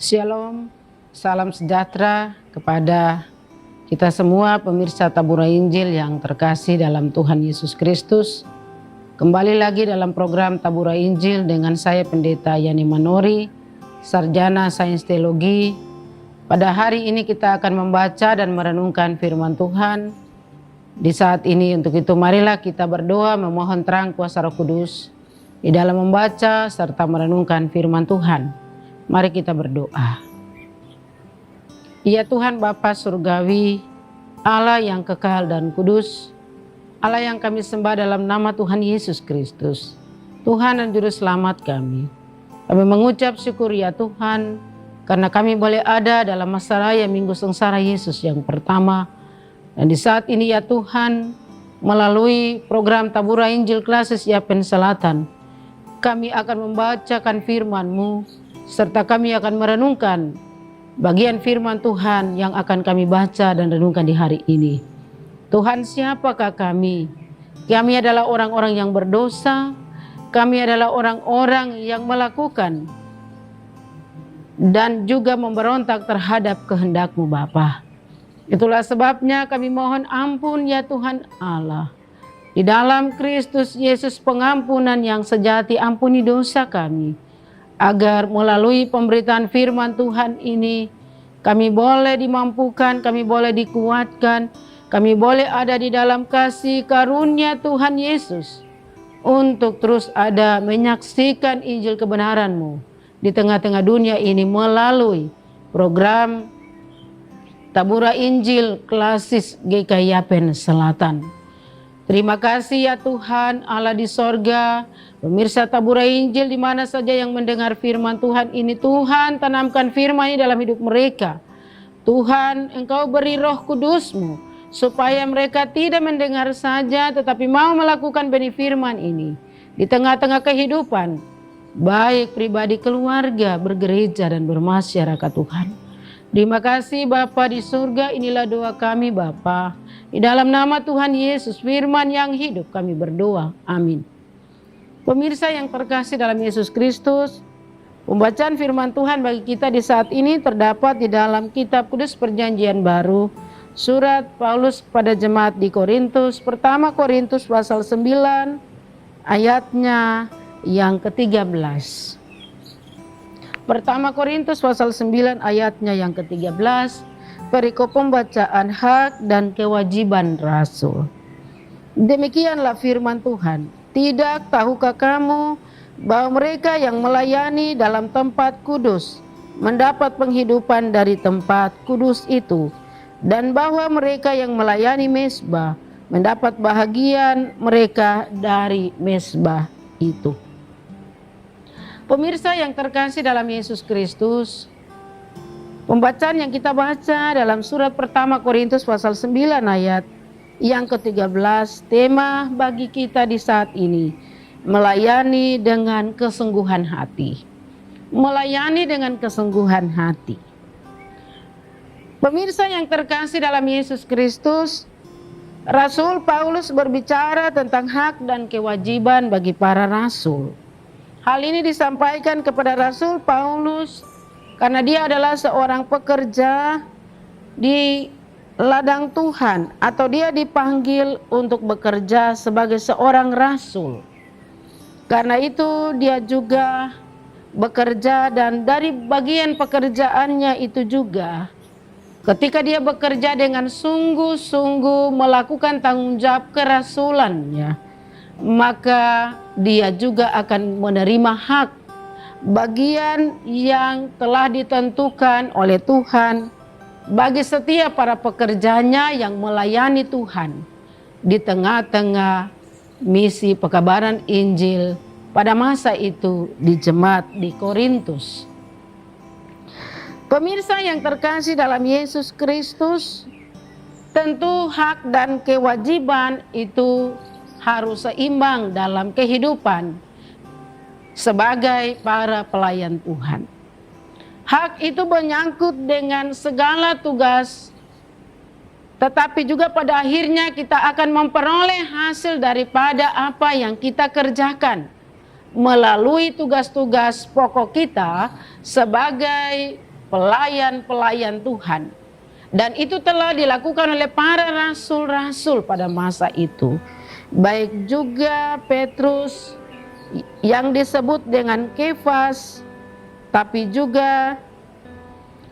Shalom, salam sejahtera kepada kita semua pemirsa Tabura Injil yang terkasih dalam Tuhan Yesus Kristus. Kembali lagi dalam program Tabura Injil dengan saya Pendeta Yani Manori, Sarjana Sains Teologi. Pada hari ini kita akan membaca dan merenungkan firman Tuhan. Di saat ini untuk itu marilah kita berdoa memohon terang kuasa Roh Kudus di dalam membaca serta merenungkan firman Tuhan. Mari kita berdoa. Ya Tuhan Bapa Surgawi, Allah yang kekal dan kudus, Allah yang kami sembah dalam nama Tuhan Yesus Kristus, Tuhan dan Juru Selamat kami. Kami mengucap syukur ya Tuhan, karena kami boleh ada dalam masa raya Minggu Sengsara Yesus yang pertama. Dan di saat ini ya Tuhan, melalui program Tabura Injil Klasis Yapen Selatan, kami akan membacakan firman-Mu, serta kami akan merenungkan bagian firman Tuhan yang akan kami baca dan renungkan di hari ini. Tuhan, siapakah kami? Kami adalah orang-orang yang berdosa, kami adalah orang-orang yang melakukan dan juga memberontak terhadap kehendak-Mu Bapa. Itulah sebabnya kami mohon ampun ya Tuhan Allah. Di dalam Kristus Yesus pengampunan yang sejati, ampuni dosa kami. Agar melalui pemberitaan firman Tuhan ini, kami boleh dimampukan, kami boleh dikuatkan, kami boleh ada di dalam kasih karunia Tuhan Yesus. Untuk terus ada menyaksikan Injil kebenaran-Mu di tengah-tengah dunia ini melalui program Tabura Injil Klasis GKI Yapen Selatan. Terima kasih ya Tuhan Allah di sorga, pemirsa Tabura Injil di mana saja yang mendengar firman Tuhan ini, Tuhan tanamkan firman ini dalam hidup mereka. Tuhan, Engkau beri Roh Kudus-Mu supaya mereka tidak mendengar saja tetapi mau melakukan benih firman ini di tengah-tengah kehidupan, baik pribadi, keluarga, bergereja dan bermasyarakat Tuhan. Terima kasih Bapa di surga, inilah doa kami Bapa. Di dalam nama Tuhan Yesus, firman yang hidup kami berdoa. Amin. Pemirsa yang terkasih dalam Yesus Kristus, pembacaan firman Tuhan bagi kita di saat ini terdapat di dalam kitab Kudus Perjanjian Baru, surat Paulus pada jemaat di Korintus, pertama Korintus pasal 9 ayatnya yang ke-13. Pertama Korintus pasal 9 ayatnya yang ke-13, perikop pembacaan hak dan kewajiban rasul. Demikianlah firman Tuhan. Tidak tahukah kamu bahwa mereka yang melayani dalam tempat kudus mendapat penghidupan dari tempat kudus itu, dan bahwa mereka yang melayani mezbah mendapat bahagian mereka dari mezbah itu. Pemirsa yang terkasih dalam Yesus Kristus, pembacaan yang kita baca dalam surat pertama Korintus pasal 9 ayat yang ke-13, tema bagi kita di saat ini, melayani dengan kesungguhan hati. Melayani dengan kesungguhan hati. Pemirsa yang terkasih dalam Yesus Kristus, Rasul Paulus berbicara tentang hak dan kewajiban bagi para rasul. Hal ini disampaikan kepada Rasul Paulus karena dia adalah seorang pekerja di ladang Tuhan, atau dia dipanggil untuk bekerja sebagai seorang rasul. Karena itu dia juga bekerja, dan dari bagian pekerjaannya itu juga ketika dia bekerja dengan sungguh-sungguh melakukan tanggung jawab kerasulannya, maka dia juga akan menerima hak bagian yang telah ditentukan oleh Tuhan bagi setiap para pekerjanya yang melayani Tuhan di tengah-tengah misi pekabaran Injil pada masa itu di jemaat di Korintus. Pemirsa yang terkasih dalam Yesus Kristus, tentu hak dan kewajiban itu harus seimbang dalam kehidupan sebagai para pelayan Tuhan. Hak itu menyangkut dengan segala tugas, tetapi juga pada akhirnya kita akan memperoleh hasil daripada apa yang kita kerjakan melalui tugas-tugas pokok kita sebagai pelayan-pelayan Tuhan. Dan itu telah dilakukan oleh para rasul-rasul pada masa itu. Baik juga Petrus yang disebut dengan Kefas, tapi juga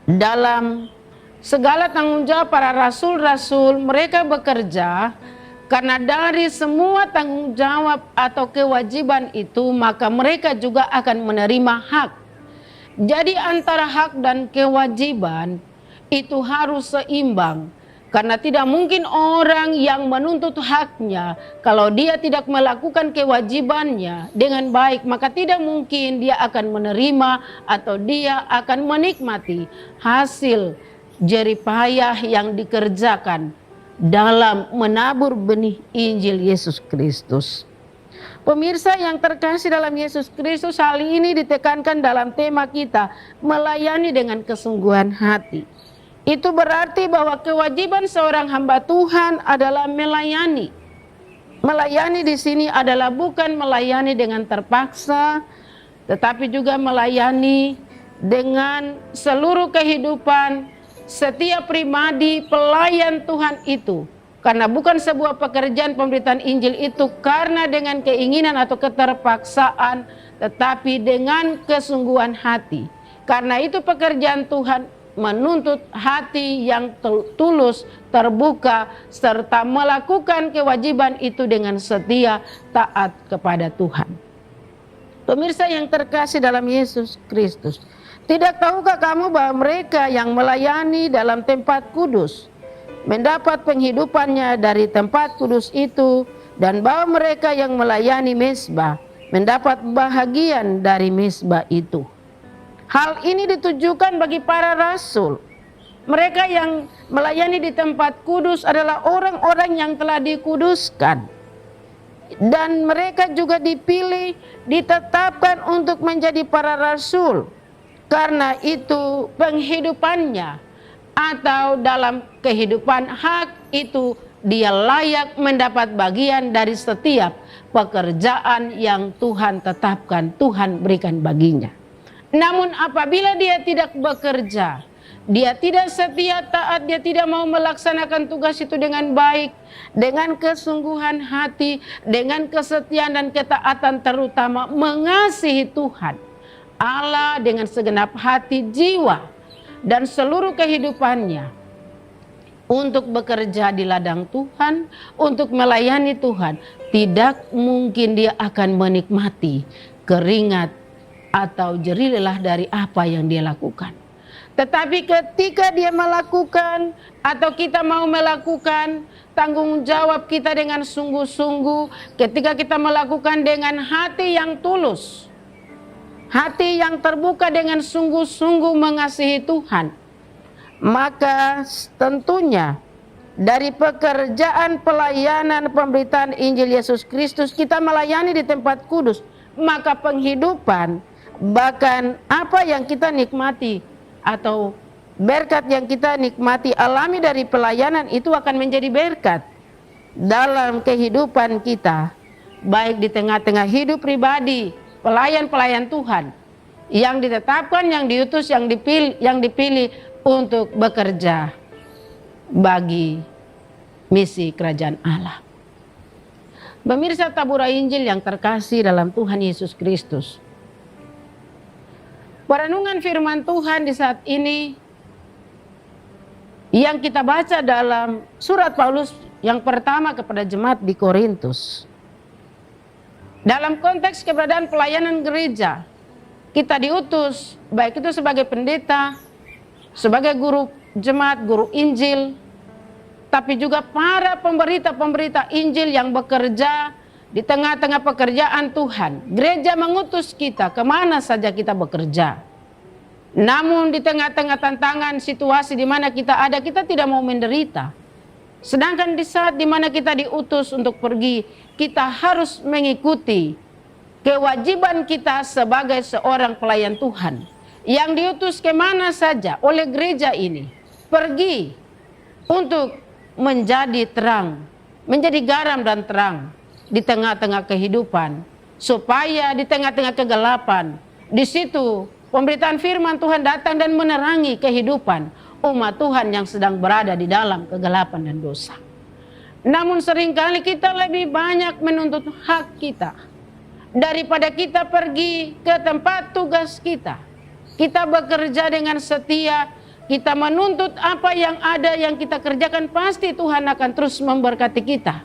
dalam segala tanggung jawab para rasul-rasul, mereka bekerja karena dari semua tanggung jawab atau kewajiban itu, maka mereka juga akan menerima hak. Jadi antara hak dan kewajiban itu harus seimbang. Karena tidak mungkin orang yang menuntut haknya, kalau dia tidak melakukan kewajibannya dengan baik, maka tidak mungkin dia akan menerima atau dia akan menikmati hasil jerih payah yang dikerjakan dalam menabur benih Injil Yesus Kristus. Pemirsa yang terkasih dalam Yesus Kristus, hal ini ditekankan dalam tema kita, melayani dengan kesungguhan hati. Itu berarti bahwa kewajiban seorang hamba Tuhan adalah melayani. Melayani di sini adalah bukan melayani dengan terpaksa, tetapi juga melayani dengan seluruh kehidupan setiap pribadi pelayan Tuhan itu. Karena bukan sebuah pekerjaan pemberitaan Injil itu karena dengan keinginan atau keterpaksaan, tetapi dengan kesungguhan hati. Karena itu pekerjaan Tuhan menuntut hati yang tulus, terbuka, serta melakukan kewajiban itu dengan setia taat kepada Tuhan. Pemirsa yang terkasih dalam Yesus Kristus, tidak tahukah kamu bahwa mereka yang melayani dalam tempat kudus mendapat penghidupannya dari tempat kudus itu, dan bahwa mereka yang melayani mezbah mendapat bahagian dari mezbah itu. Hal ini ditujukan bagi para rasul. Mereka yang melayani di tempat kudus adalah orang-orang yang telah dikuduskan. Dan mereka juga dipilih, ditetapkan untuk menjadi para rasul. Karena itu penghidupannya atau dalam kehidupan hak itu dia layak mendapat bagian dari setiap pekerjaan yang Tuhan tetapkan, Tuhan berikan baginya. Namun apabila dia tidak bekerja, dia tidak setia taat, dia tidak mau melaksanakan tugas itu dengan baik, dengan kesungguhan hati, dengan kesetiaan dan ketaatan, terutama mengasihi Tuhan Allah dengan segenap hati, jiwa, dan seluruh kehidupannya untuk bekerja di ladang Tuhan, untuk melayani Tuhan, tidak mungkin dia akan menikmati keringat atau jerih lelah dari apa yang dia lakukan. Tetapi ketika dia melakukan atau kita mau melakukan tanggung jawab kita dengan sungguh-sungguh, ketika kita melakukan dengan hati yang tulus, hati yang terbuka dengan sungguh-sungguh mengasihi Tuhan, maka tentunya dari pekerjaan pelayanan pemberitaan Injil Yesus Kristus, kita melayani di tempat kudus, maka penghidupan, bahkan apa yang kita nikmati atau berkat yang kita nikmati alami dari pelayanan itu akan menjadi berkat dalam kehidupan kita, baik di tengah-tengah hidup pribadi pelayan-pelayan Tuhan yang ditetapkan, yang diutus, yang dipilih untuk bekerja bagi misi kerajaan Allah. Pemirsa tabura Injil yang terkasih dalam Tuhan Yesus Kristus, perenungan firman Tuhan di saat ini yang kita baca dalam surat Paulus yang pertama kepada jemaat di Korintus. Dalam konteks keberadaan pelayanan gereja, kita diutus, baik itu sebagai pendeta, sebagai guru jemaat, guru Injil, tapi juga para pemberita-pemberita Injil yang bekerja di tengah-tengah pekerjaan Tuhan. Gereja mengutus kita kemana saja kita bekerja. Namun di tengah-tengah tantangan situasi di mana kita ada, kita tidak mau menderita. Sedangkan di saat di mana kita diutus untuk pergi, kita harus mengikuti kewajiban kita sebagai seorang pelayan Tuhan yang diutus kemana saja oleh gereja ini. Pergi untuk menjadi terang, menjadi garam dan terang di tengah-tengah kehidupan, supaya di tengah-tengah kegelapan, di situ Pemberitaan firman Tuhan datang dan menerangi kehidupan umat Tuhan yang sedang berada di dalam kegelapan dan dosa. Namun seringkali kita lebih banyak menuntut hak kita daripada kita pergi ke tempat tugas kita. Kita bekerja dengan setia, kita menuntut apa yang ada yang kita kerjakan, pasti Tuhan akan terus memberkati kita.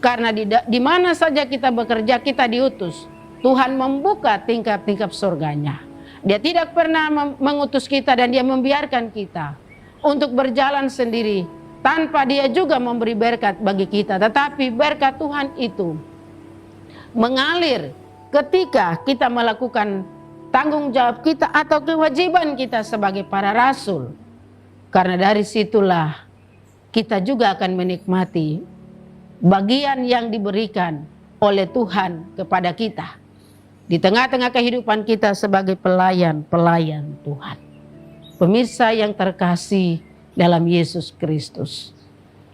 Karena di mana saja kita bekerja, kita diutus. Tuhan membuka tingkap-tingkap surganya. Dia tidak pernah mengutus kita dan dia membiarkan kita untuk berjalan sendiri tanpa dia juga memberi berkat bagi kita. Tetapi berkat Tuhan itu mengalir ketika kita melakukan tanggung jawab kita atau kewajiban kita sebagai para rasul. Karena dari situlah kita juga akan menikmati bagian yang diberikan oleh Tuhan kepada kita di tengah-tengah kehidupan kita sebagai pelayan-pelayan Tuhan. Pemirsa yang terkasih dalam Yesus Kristus,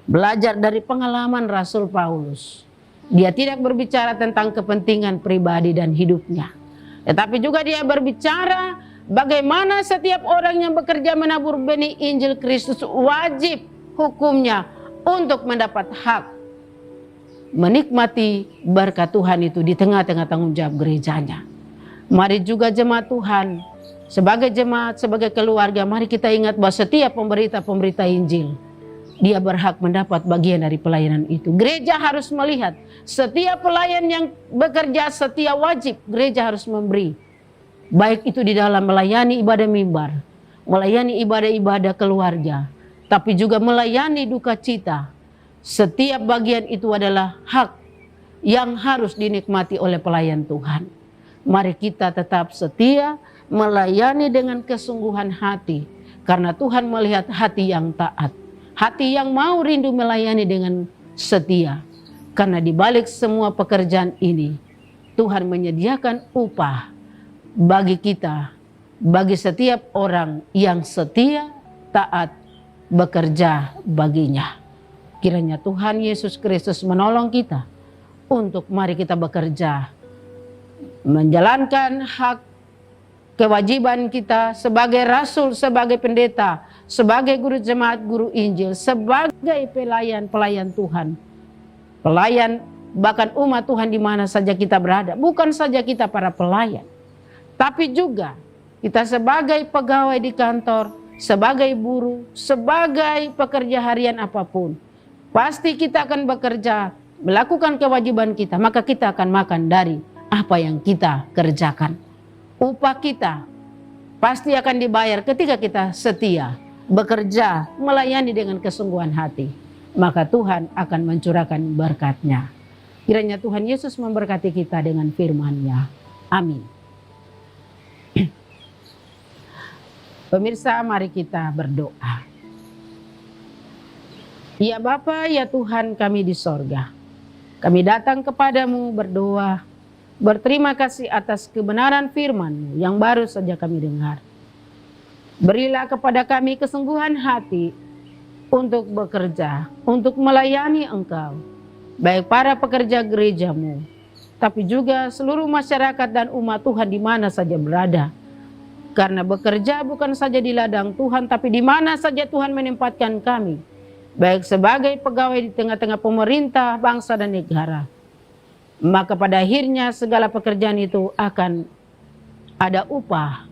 belajar dari pengalaman Rasul Paulus. Dia tidak berbicara tentang kepentingan pribadi dan hidupnya, tetapi juga dia berbicara bagaimana setiap orang yang bekerja menabur benih Injil Kristus wajib hukumnya untuk mendapat hak menikmati berkat Tuhan itu di tengah-tengah tanggung jawab gerejanya. Mari juga jemaat Tuhan, sebagai jemaat, sebagai keluarga, mari kita ingat bahwa setiap pemberita Injil, dia berhak mendapat bagian dari pelayanan itu. Gereja harus melihat setiap pelayan yang bekerja setia wajib, gereja harus memberi. Baik itu di dalam melayani ibadah mimbar, melayani ibadah-ibadah keluarga, tapi juga melayani duka cita. Setiap bagian itu adalah hak yang harus dinikmati oleh pelayan Tuhan. Mari kita tetap setia, melayani dengan kesungguhan hati. Karena Tuhan melihat hati yang taat. Hati yang mau rindu melayani dengan setia. Karena di balik semua pekerjaan ini, Tuhan menyediakan upah bagi kita. Bagi setiap orang yang setia, taat, bekerja baginya. Kiranya Tuhan Yesus Kristus menolong kita untuk mari kita bekerja, menjalankan hak kewajiban kita sebagai rasul, sebagai pendeta, sebagai guru jemaat, guru Injil, sebagai pelayan-pelayan Tuhan. Pelayan bahkan umat Tuhan di mana saja kita berada. Bukan saja kita para pelayan, tapi juga kita sebagai pegawai di kantor, sebagai buruh, sebagai pekerja harian apapun. Pasti kita akan bekerja, melakukan kewajiban kita, maka kita akan makan dari apa yang kita kerjakan. Upah kita pasti akan dibayar ketika kita setia, bekerja, melayani dengan kesungguhan hati. Maka Tuhan akan mencurahkan berkat-Nya. Kiranya Tuhan Yesus memberkati kita dengan firman-Nya. Amin. Pemirsa, mari kita berdoa. Ya Bapa, ya Tuhan kami di sorga, kami datang kepadamu berdoa, berterima kasih atas kebenaran firman-Mu yang baru saja kami dengar. Berilah kepada kami kesungguhan hati untuk bekerja, untuk melayani Engkau, baik para pekerja gereja-Mu, tapi juga seluruh masyarakat dan umat Tuhan di mana saja berada. Karena bekerja bukan saja di ladang Tuhan, tapi di mana saja Tuhan menempatkan kami, baik sebagai pegawai di tengah-tengah pemerintah, bangsa dan negara. Maka pada akhirnya segala pekerjaan itu akan ada upah,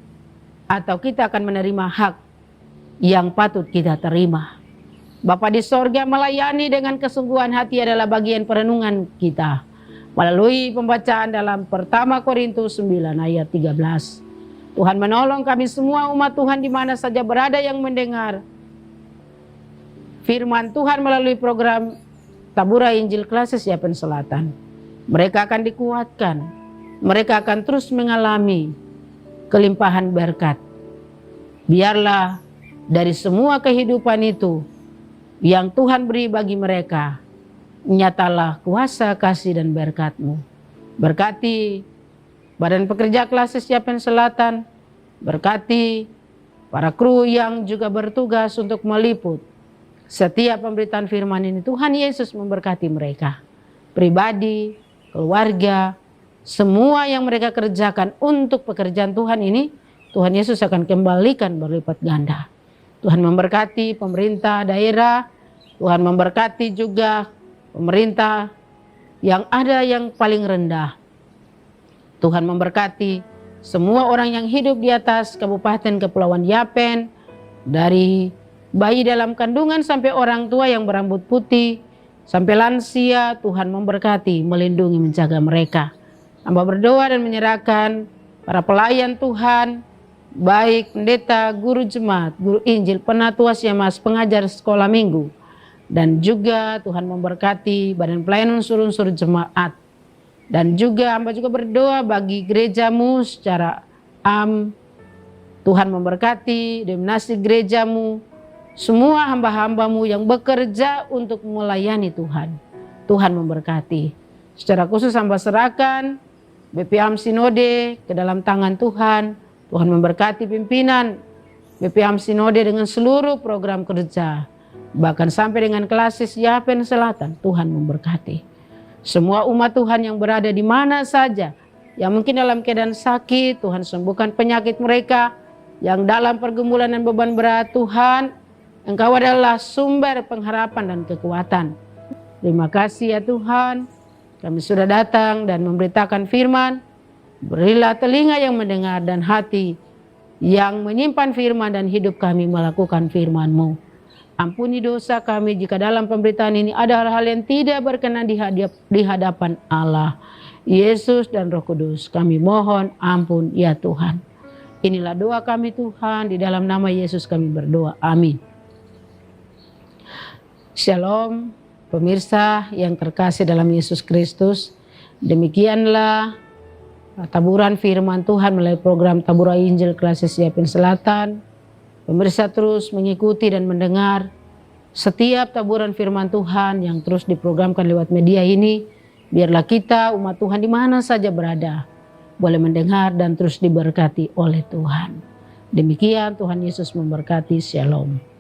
atau kita akan menerima hak yang patut kita terima. Bapa di sorga, melayani dengan kesungguhan hati adalah bagian perenungan kita melalui pembacaan dalam pertama Korintus 9 ayat 13. Tuhan menolong kami semua umat Tuhan di mana saja berada yang mendengar firman Tuhan melalui program Tabura Injil Klasis Yapen Selatan. Mereka akan dikuatkan, mereka akan terus mengalami kelimpahan berkat. Biarlah dari semua kehidupan itu yang Tuhan beri bagi mereka, nyatalah kuasa, kasih dan berkat-Mu. Berkati Badan Pekerja Klasis Yapen Selatan, berkati para kru yang juga bertugas untuk meliput setiap pemberitaan firman ini. Tuhan Yesus memberkati mereka, pribadi, keluarga, semua yang mereka kerjakan untuk pekerjaan Tuhan ini. Tuhan Yesus akan kembalikan berlipat ganda. Tuhan memberkati pemerintah daerah, Tuhan memberkati juga pemerintah yang ada yang paling rendah. Tuhan memberkati semua orang yang hidup di atas Kabupaten Kepulauan Yapen, dari bayi dalam kandungan sampai orang tua yang berambut putih, sampai lansia. Tuhan memberkati, melindungi, menjaga mereka. Hamba berdoa dan menyerahkan para pelayan Tuhan, baik pendeta, guru jemaat, guru Injil, penatua Siamas, pengajar sekolah minggu, dan juga Tuhan memberkati badan pelayanan unsur-unsur jemaat. Dan juga hamba juga berdoa bagi gerejamu secara Tuhan memberkati denominasi gerejamu, semua hamba-hambamu yang bekerja untuk melayani Tuhan. Tuhan memberkati. Secara khusus hamba serahkan BPAM Sinode ke dalam tangan Tuhan. Tuhan memberkati pimpinan BPAM Sinode dengan seluruh program kerja, bahkan sampai dengan Klasis Yapen Selatan. Tuhan memberkati semua umat Tuhan yang berada di mana saja, yang mungkin dalam keadaan sakit, Tuhan sembuhkan penyakit mereka. Yang dalam pergumulan dan beban berat, Tuhan, Engkau adalah sumber pengharapan dan kekuatan. Terima kasih ya Tuhan, kami sudah datang dan memberitakan firman. Berilah telinga yang mendengar dan hati yang menyimpan firman, dan hidup kami melakukan firman-Mu. Ampuni dosa kami jika dalam pemberitaan ini ada hal-hal yang tidak berkenan di hadapan Allah, Yesus dan Roh Kudus. Kami mohon ampun ya Tuhan. Inilah doa kami Tuhan, di dalam nama Yesus kami berdoa. Amin. Shalom pemirsa yang terkasih dalam Yesus Kristus. Demikianlah taburan firman Tuhan melalui program Taburan Injil Klasis Yapen Selatan. Pemirsa terus mengikuti dan mendengar setiap taburan firman Tuhan yang terus diprogramkan lewat media ini. Biarlah kita umat Tuhan di mana saja berada boleh mendengar dan terus diberkati oleh Tuhan. Demikian Tuhan Yesus memberkati. Shalom.